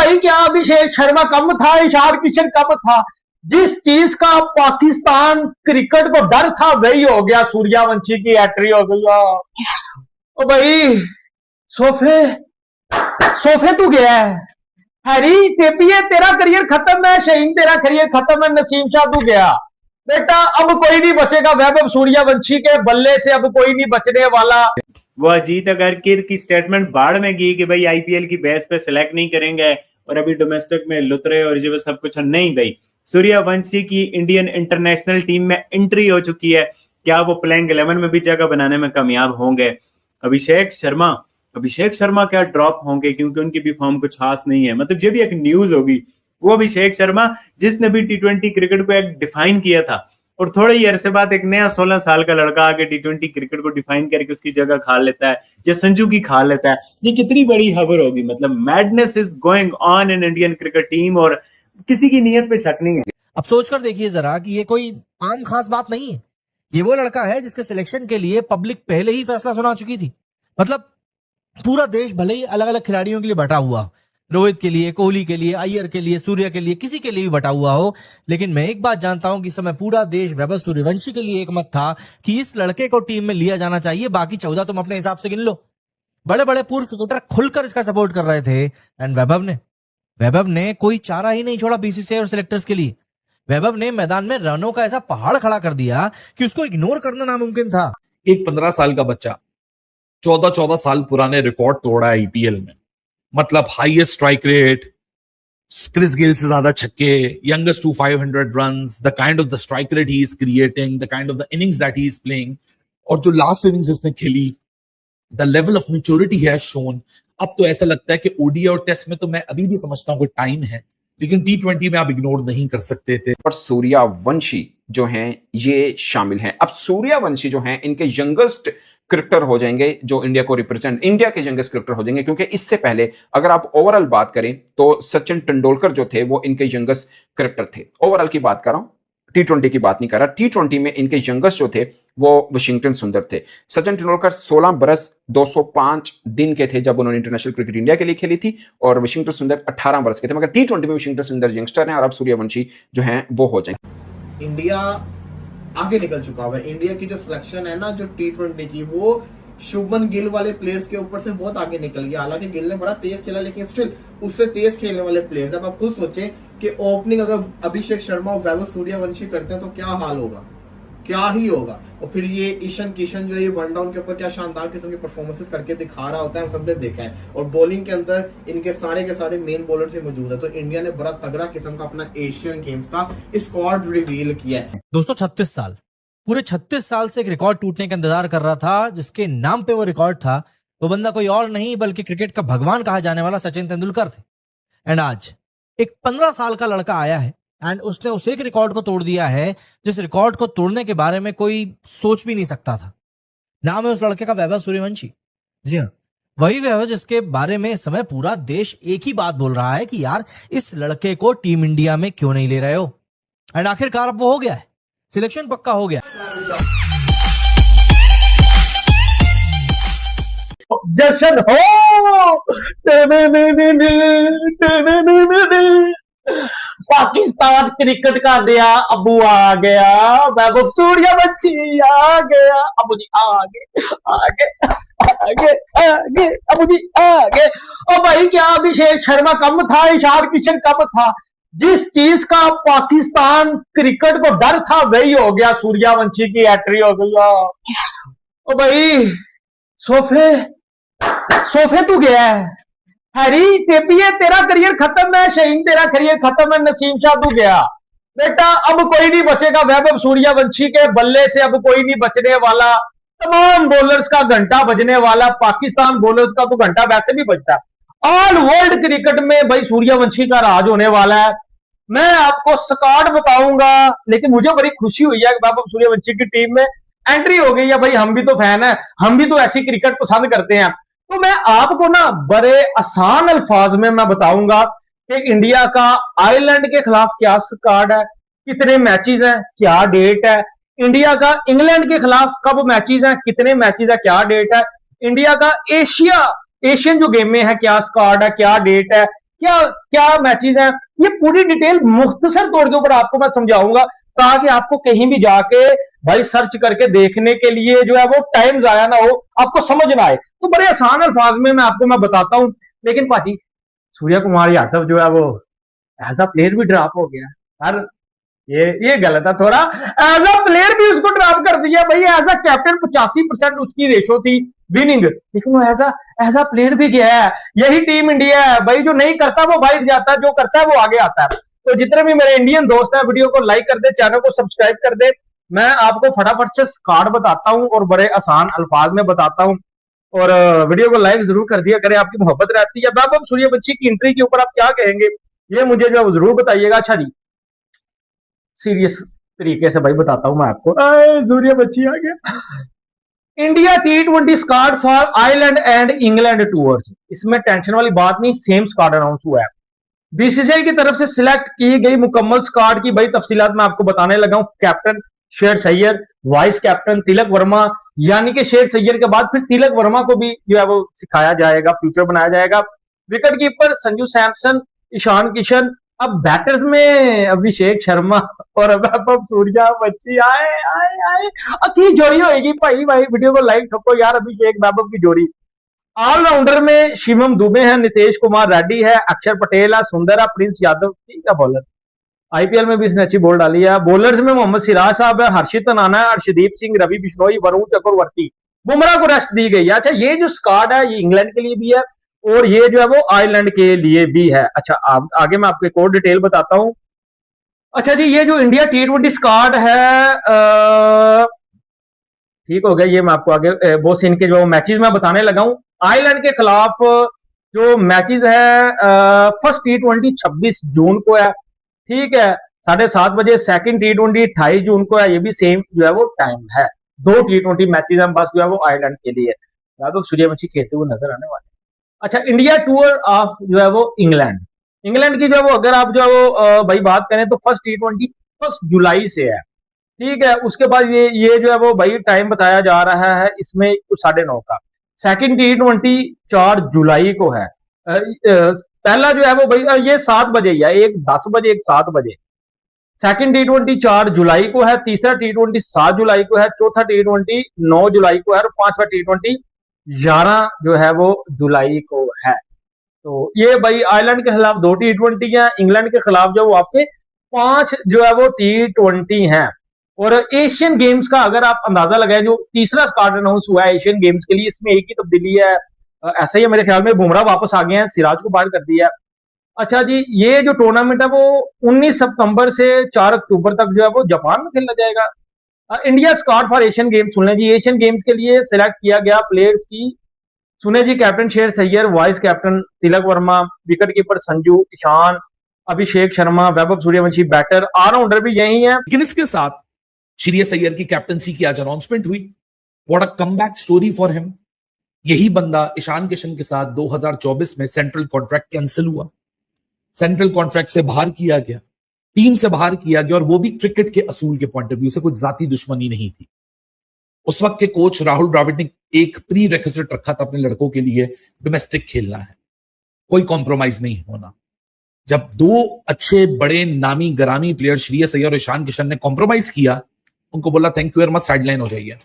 भाई क्या अभिषेक शर्मा कम था, ईशान किशन कम था। जिस चीज का पाकिस्तान क्रिकेट को डर था वही हो गया। सूर्यवंशी की एंट्री हो गई। ओ भाई सोफे सोफे तू गया है। हैरी टेपिए तेरा करियर खत्म है, शहीन तेरा करियर खत्म है, नसीम शाह तू गया। बेटा अब कोई नहीं बचेगा वैभव सूर्यवंशी के बल्ले से, अब कोई नहीं बचने वाला। वो अजीत अगरकर की स्टेटमेंट बाढ़ में गई कि भाई आईपीएल की बेस पे सिलेक्ट नहीं करेंगे और अभी डोमेस्टिक में लुतरे और जो सब कुछ नहीं। भाई सूर्यवंशी की इंडियन इंटरनेशनल टीम में एंट्री हो चुकी है। क्या वो प्लेइंग 11 में भी जगह बनाने में कामयाब होंगे? अभिषेक शर्मा क्या ड्रॉप होंगे? क्योंकि उनकी भी फॉर्म कुछ खास नहीं है। मतलब ये भी एक न्यूज होगी। वो अभिषेक शर्मा जिसने भी टी20 क्रिकेट को एक डिफाइन किया था और थोड़े ही अरसे बाद एक नया 16 साल का लड़का आके टी20 क्रिकेट को डिफाइन करके उसकी जगह खा लेता है या संजू की खा लेता है। ये कितनी बड़ी खबर होगी। मतलब madness is going on in Indian cricket team और किसी की नीयत पे शक नहीं है। अब सोचकर देखिए जरा कि ये कोई आम खास बात नहीं है। ये वो लड़का है जिसके सिलेक्शन के लिए पब्लिक पहले ही फैसला सुना चुकी थी। मतलब पूरा देश भले ही अलग अलग खिलाड़ियों के लिए बटा हुआ, रोहित के लिए, कोहली के लिए, अय्यर के लिए, सूर्य के लिए, किसी के लिए भी बटा हुआ हो, लेकिन मैं एक बात जानता हूं कि इस समय पूरा देश वैभव सूर्यवंशी के लिए एक मत था कि इस लड़के को टीम में लिया जाना चाहिए। बाकी 14 तुम अपने हिसाब से गिन लो। बड़े बड़े पूर्व क्रिकेटर खुलकर इसका सपोर्ट कर रहे थे एंड वैभव ने कोई चारा ही नहीं छोड़ा बीसीसीआई और सिलेक्टर्स के लिए। वैभव ने मैदान में रनों का ऐसा पहाड़ खड़ा कर दिया कि उसको इग्नोर करना नामुमकिन था। एक 15 साल का बच्चा 14 साल पुराने रिकॉर्ड तोड़ा है आईपीएल में। मतलब highest strike rate, Chris Gayle से ज्यादा छक्के, youngest to 500 runs, the kind of the strike rate he is creating, the kind of the innings that he is playing, और जो लास्ट इनिंग्स इसने खेली, the level of maturity he has shown. अब तो ऐसा लगता है कि ओडीआई और टेस्ट में तो मैं अभी भी समझता हूं कि टाइम है, लेकिन टी20 में आप इग्नोर नहीं कर सकते थे। और सूर्यवंशी जो हैं ये शामिल हैं। अब सूर्यवंशी जो हैं इनके यंगेस्ट क्रिकेटर हो जाएंगे जो इंडिया को रिप्रेजेंट, इंडिया के यंगेस्ट क्रिकेटर हो जाएंगे। क्योंकि इससे पहले अगर आप ओवरऑल बात करें तो सचिन तेंदुलकर जो थे वो इनके यंगेस्ट क्रिकेटर थे। ओवरऑल की बात कर रहा हूं, टी20 की बात नहीं कर रहा। टी20 में इनके यंगेस्ट जो थे वो वाशिंगटन सुंदर थे। सचिन तेंदुलकर 16 बरस 205 दिन के थे जब उन्होंने इंटरनेशनल क्रिकेट इंडिया के लिए खेली थी, और वाशिंगटन सुंदर 18 बरस के थे। मगर टी20 में वाशिंगटन सुंदर यंगस्टर हैं और अब सूर्यवंशी जो हैं वो हो जाएंगे। इंडिया आगे निकल चुका हुआ है। इंडिया की जो सिलेक्शन है ना जो टी20 की, वो शुभमन गिल वाले प्लेयर्स के ऊपर से बहुत आगे निकल गया। हालांकि गिल ने बड़ा तेज खेला, लेकिन स्टिल उससे तेज खेलने वाले प्लेयर्स। अब आप खुद सोचें कि ओपनिंग अगर अभिषेक शर्मा और वैभव सूर्यवंशी करते हैं तो क्या हाल होगा, क्या ही होगा। और फिर ये ईशान किशन जो है वन डाउन के ऊपर क्या शानदार किस्म की परफॉर्मेंस करके दिखा रहा होता है, हम सबने देखा है। और बॉलिंग के अंदर इनके सारे के सारे मेन बॉलर से मौजूद है। तो इंडिया ने बड़ा तगड़ा किस्म का अपना एशियन गेम्स का स्क्वाड रिवील किया है। दोस्तों 36 साल, पूरे 36 साल से एक रिकॉर्ड टूटने का इंतजार कर रहा था। जिसके नाम पे वो रिकॉर्ड था, वो बंदा कोई और नहीं बल्कि क्रिकेट का भगवान कहा जाने वाला सचिन तेंदुलकर थे। एंड आज एक 15 साल का लड़का आया है एंड उसने उस एक रिकॉर्ड को तोड़ दिया है जिस रिकॉर्ड को तोड़ने के बारे में कोई सोच भी नहीं सकता था। नाम है उस लड़के का वैभव सूर्यवंशी। जी हाँ, वही वैभव जिसके बारे में इस समय पूरा देश एक ही बात बोल रहा है कि यार इस लड़के को टीम इंडिया में क्यों नहीं ले रहे हो। एंड आखिरकार अब वो हो गया है, सिलेक्शन पक्का हो गया। जश्न हो पाकिस्तान क्रिकेट का नया अबू आ गया, वैभव सूर्यवंशी आ गया। अबू जी आगे आगे आगे आगे, अबू जी आगे। और भाई क्या अभिषेक शर्मा कम था, ईशान किशन कम था। जिस चीज का पाकिस्तान क्रिकेट को डर था वही हो गया। सूर्यवंशी की एंट्री हो गई। ओ भाई सोफे तू गया है। हैरी टेपिए तेरा करियर खत्म है, शहीन तेरा करियर खत्म है, नसीम शाह तू गया। बेटा अब कोई नहीं बचेगा वैभव सूर्यवंशी के बल्ले से, अब कोई नहीं बचने वाला। तमाम बॉलर्स का घंटा बजने वाला, पाकिस्तान बॉलर्स का तो घंटा वैसे भी बजता है। ऑल वर्ल्ड क्रिकेट में भाई सूर्यवंशी का राज होने वाला है। मैं आपको स्क्वाड बताऊंगा, लेकिन मुझे बड़ी खुशी हुई है कि वैभव सूर्यवंशी की टीम में एंट्री हो गई है। भाई हम भी तो फैन है, हम भी तो ऐसी क्रिकेट पसंद करते हैं। तो मैं आपको ना बड़े आसान अल्फाज में मैं बताऊंगा कि इंडिया का आयरलैंड के खिलाफ क्या स्क्वाड है, कितने मैचेस हैं, क्या डेट है। इंडिया का इंग्लैंड के खिलाफ कब मैचेस हैं, कितने मैचेस है, क्या डेट है। इंडिया का एशियन जो गेम में है क्या स्क्वाड है, क्या डेट है। क्या क्या मैचेस हैं, ये पूरी डिटेल मुख्तसर तौर के ऊपर आपको मैं समझाऊंगा, ताकि आपको कहीं भी जाके भाई सर्च करके देखने के लिए जो है वो टाइम जाया ना हो, आपको समझ ना आए। तो बड़े आसान अल्फाज में मैं बताता हूं। लेकिन पाजी, सूर्य कुमार यादव जो है वो एज अ प्लेयर भी ड्रॉप हो गया यार, ये गलत है थोड़ा। एज अ प्लेयर भी उसको ड्रॉप कर दिया भाई, एज अ कैप्टन 85% उसकी रेशो थी विनिंग, लेकिन वो एज अ प्लेयर भी गया है। यही टीम इंडिया है भाई, जो नहीं करता वो बाहर जाता है, जो करता है वो आगे आता है। तो जितने भी मेरे इंडियन दोस्त हैं, वीडियो को लाइक कर दे, चैनल को सब्सक्राइब कर दे। मैं आपको फटाफट से कार्ड बताता हूं और बड़े आसान अल्फाज में बताता हूं। और वीडियो को लाइक जरूर कर दिया करें, आपकी मोहब्बत रहती है। वैभव सूर्यवंशी की एंट्री के ऊपर आप क्या कहेंगे, ये मुझे जो जरूर बताइएगा। अच्छा जी, सीरियस तरीके से भाई बताता हूं मैं आपको। सूर्यवंशी आ गया। India T20 squad for Ireland and England tours, इसमें टेंशन वाली बात नहीं, सेम स्क्वाड अनाउंस हुआ है। बीसीसीआई की तरफ से सिलेक्ट की गई मुकम्मल स्क्वाड की भाई तफसीलात मैं आपको बताने लगा हूं। कैप्टन शेर सैयद, वाइस कैप्टन तिलक वर्मा, यानी कि शेर सैयद के बाद फिर तिलक वर्मा को भी जो है वो सिखाया जाएगा, फ्यूचर बनाया जाएगा। Wicket keeper Sanju Samson, Ishan Kishan. अब बैटर्स में अभिषेक शर्मा और वैभव सूर्यवंशी। आए आए आए, की जोड़ी होगी भाई, भाई वीडियो को लाइक ठोको यार, अभिषेक वैभव की जोड़ी। ऑलराउंडर में शिवम दुबे है, नितेश कुमार रेड्डी है, अक्षर पटेल है, सुंदर है, प्रिंस यादव ठीक है बॉलर, आईपीएल में भी इसने अच्छी बॉल डाली है। बॉलर्स में मोहम्मद सिराज साहब है, हर्षित अनाना है, अर्शदीप सिंह, रवि बिश्नोई, वरुण चक्रवर्ती। बुमराह को रेस्ट दी गई है। अच्छा, ये जो स्क्वाड है ये इंग्लैंड के लिए भी है और ये जो है वो आयरलैंड के लिए भी है। अच्छा, आगे मैं आपको एक और डिटेल बताता हूं। अच्छा जी, ये जो इंडिया T20 स्क्वाड है, ठीक हो गया, ये मैं आपको आगे बहुत से इनके जो मैचेस मैं बताने लगा हूं। आयरलैंड के खिलाफ जो मैचेस है, फर्स्ट T20 26 जून को है, ठीक है, 7:30 बजे। सेकंड T20 28 जून को है, ये भी सेम जो है वो टाइम है। 2 T20 मैचेस हैं बस जो है वो आयरलैंड के लिए। यादव सूर्यवंशी खेलते हुए नजर आने वाले। अच्छा, इंडिया टूर ऑफ जो है वो इंग्लैंड, इंग्लैंड की जो है वो अगर आप जो है वो भाई बात करें तो फर्स्ट T20 1 जुलाई से है, ठीक है। उसके बाद ये जो है वो भाई टाइम बताया जा रहा है इसमें 9:30 का। सेकंड T20 4 जुलाई को है। पहला जो है वो भाई ये 7 बजे ही है, एक 10 बजे एक 7 बजे। सेकंड T20 4 जुलाई को है, तीसरा T20 7 जुलाई को है, चौथा T20 9 जुलाई को है और पांचवा T20 11 जो है वो जुलाई को है। तो ये भाई आयरलैंड के खिलाफ 2 T20 हैं, इंग्लैंड के खिलाफ जो वो आपके 5 जो है वो T20 हैं। और एशियन गेम्स का अगर आप अंदाजा लगाएं, जो तीसरा स्क्वाड अनाउंस हुआ है एशियन गेम्स के लिए, इसमें एक ही तब्दीली है। ऐसा ही है मेरे ख्याल में, बुमराह वापस आ गए हैं, सिराज को बाहर कर दिया है। अच्छा जी, ये जो टूर्नामेंट है वो 19 सितंबर से 4 अक्टूबर तक जो है वो जापान में खेला जाएगा। India squad for Asian Games सुन लें जी। एशियन गेम्स के लिए सिलेक्ट किया गया प्लेयर्स की सुने जी। कैप्टन शेर Syed, vice captain Tilak Varma, wicket keeper Sanju, Ishan, Abhishek Sharma, Vaibhav Suryavanshi batter, allrounder भी यही है। लेकिन इसके साथ श्रेयस अय्यर की कैप्टनसी की आज अनाउंसमेंट हुई। What a comeback story for him. यही बंदा ईशान किशन के साथ 2024 में सेंट्रल कॉन्ट्रैक्ट कैंसिल हुआ, सेंट्रल कॉन्ट्रैक्ट से बाहर किया गया, टीम से बाहर किया गया, और वो भी क्रिकेट के असूल के पॉइंट ऑफ व्यू से, कुछ जाती दुश्मनी नहीं थी। उस वक्त के कोच राहुल द्रविड़ ने एक प्री रेक्विजिट रखा था अपने लड़कों के लिए, डोमेस्टिक खेलना है, कोई कॉम्प्रोमाइज नहीं होना। जब 2 अच्छे बड़े नामी गरामी प्लेयर श्रेयस अय्यर और ईशान किशन ने कॉम्प्रोमाइज किया, उनको बोला thank you very much, sideline हो जाइए,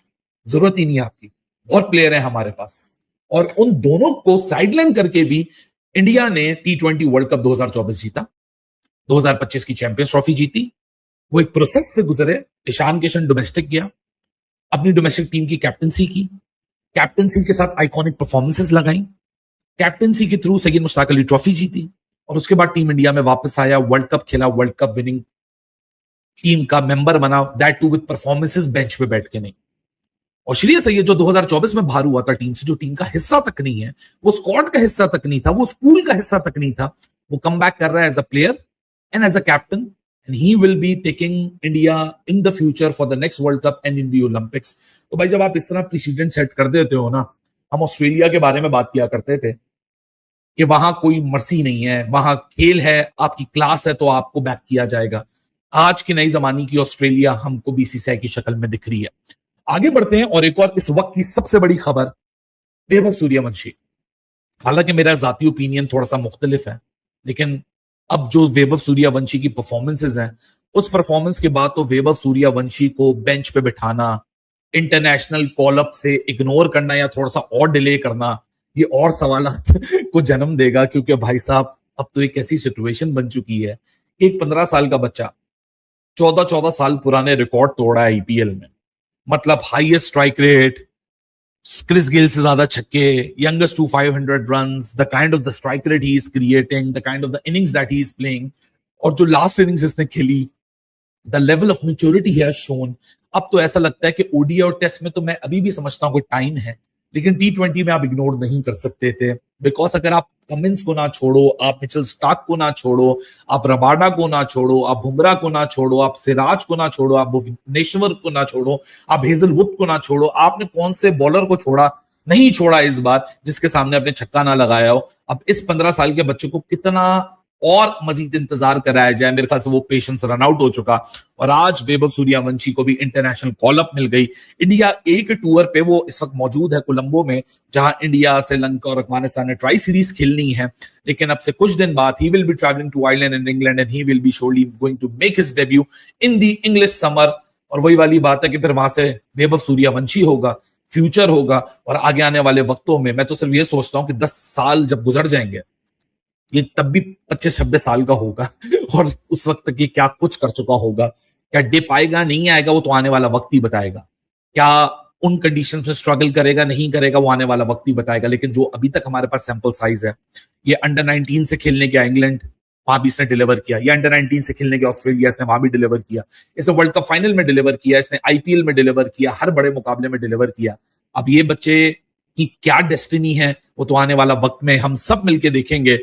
जरूरत ही नहीं है आपकी, बहुत प्लेयर है हमारे पास। और उन दोनों को साइडलाइन करके भी इंडिया ने T20 वर्ल्ड कप 2024 जीता, 2025 की चैंपियंस ट्रॉफी जीती। वो एक प्रोसेस से गुजरे। ईशान किशन डोमेस्टिक गया, अपनी डोमेस्टिक टीम की कैप्टनसी की, कैप्टनसी के साथ आइकॉनिक परफॉर्मेंसेस लगाई, कैप्टनसी के थ्रू सैयद मुश्ताक अली ट्रॉफी जीती, और उसके बाद टीम इंडिया में वापस आया, वर्ल्ड कप खेला, वर्ल्ड कप विनिंग टीम का मेंबर बना, that too with performances, bench पे बैठ के नहीं। और श्रेयस अय्यर जो 2024 में बाहर हुआ था टीम से, जो टीम का हिस्सा तक नहीं है, वो स्क्वाड का हिस्सा तक नहीं था, वो स्कूल का हिस्सा तक नहीं था, वो कम बैक कर रहा है as a player and as a captain, and he will be taking India in the future for the next world cup and in the Olympics. तो भाई जब आप इस तरह प्रेसिडेंट सेट कर देते हो ना, हम ऑस्ट्रेलिया के बारे में बात किया करते थे कि वहां कोई मर्सी नहीं है, वहां खेल है, आपकी क्लास है तो आपको बैक किया जाएगा। आज की नई जमाने की ऑस्ट्रेलिया हमको बीसीसीआई की शक्ल में दिख रही है। आगे बढ़ते हैं, और एक और इस वक्त की सबसे बड़ी खबर, वैभव सूर्यवंशी। हालांकि मेरा जाती ओपिनियन थोड़ा सा मुख्तलिफ है, लेकिन अब जो वैभव सूर्यवंशी की परफॉर्मेंसेज हैं, उस परफॉर्मेंस के बाद तो वैभव सूर्यवंशी को बेंच पे बिठाना, इंटरनेशनल कॉल अप से इग्नोर करना या थोड़ा सा और डिले करना, ये और सवालात को जन्म देगा। क्योंकि भाई साहब अब तो एक ऐसी सिचुएशन बन चुकी है कि एक 15 साल का बच्चा 14 साल पुराने रिकॉर्ड तोड़ा है आईपीएल में। मतलब highest strike rate, Chris Gayle से ज्यादा छक्के, youngest to 500 runs, the kind of the strike rate he is creating, the kind of the innings that he is playing, और जो लास्ट इनिंग्स इसने खेली, the level of maturity he has shown। अब तो ऐसा लगता है कि ओडीआई और टेस्ट में तो मैं अभी भी समझता हूँ कोई टाइम है, लेकिन टी20 में आप इग्नोर नहीं कर सकते थे। बिकॉज अगर आप कमिंस को ना छोड़ो, आप मिचेल स्टार्क को ना छोड़ो, आप रबाडा को ना छोड़ो, आप बुमराह को ना छोड़ो, आप सिराज को ना छोड़ो, आप भुवनेश्वर को ना छोड़ो, आप हेजलवुड को ना छोड़ो, आपने कौन से बॉलर को छोड़ा? नहीं छोड़ा इस बार जिसके सामने आपने छक्का ना लगाया हो। अब इस 15 साल के बच्चे को कितना और मजीद इंतजार कराया जाए, मेरे ख्याल से वो पेशेंस रन आउट हो चुका। और आज वैभव सूर्यवंशी को भी इंटरनेशनल कॉल अप मिल गई। इंडिया ए के टूर पे वो इस वक्त मौजूद है कोलंबो में, जहां इंडिया, श्रीलंका और अफगानिस्तान ने ट्राई सीरीज खेलनी है। लेकिन अब से कुछ दिन बाद ही will be travelling to Ireland and England and he will be surely going to make his debut in the English summer. और वही वाली बात है कि फिर वहां से वैभव सूर्यवंशी होगा, फ्यूचर होगा। और आगे आने वाले वक्तों में मैं तो सिर्फ ये सोचता हूं कि 10 साल जब गुजर जाएंगे, ये तब भी 25-26 साल का होगा और उस वक्त तक ये क्या कुछ कर चुका होगा। क्या डिप आएगा, नहीं आएगा, वो तो आने वाला वक्त ही बताएगा। क्या उन कंडीशंस में स्ट्रगल करेगा, नहीं करेगा, वो आने वाला वक्त ही बताएगा। लेकिन जो अभी तक हमारे पास सैंपल साइज है, ये अंडर 19 से खेलने गया इंग्लैंड, वहां भी इसने डिलीवर किया। ये अंडर 19 से खेलने गया ऑस्ट्रेलिया, इसने वहां भी डिलीवर किया। इसने वर्ल्ड कप फाइनल में डिलीवर किया, इसने आईपीएल में डिलीवर किया, हर बड़े मुकाबले में डिलीवर किया। अब ये बच्चे की क्या डेस्टिनी है, वो तो आने वाला वक्त में हम सब मिलके देखेंगे।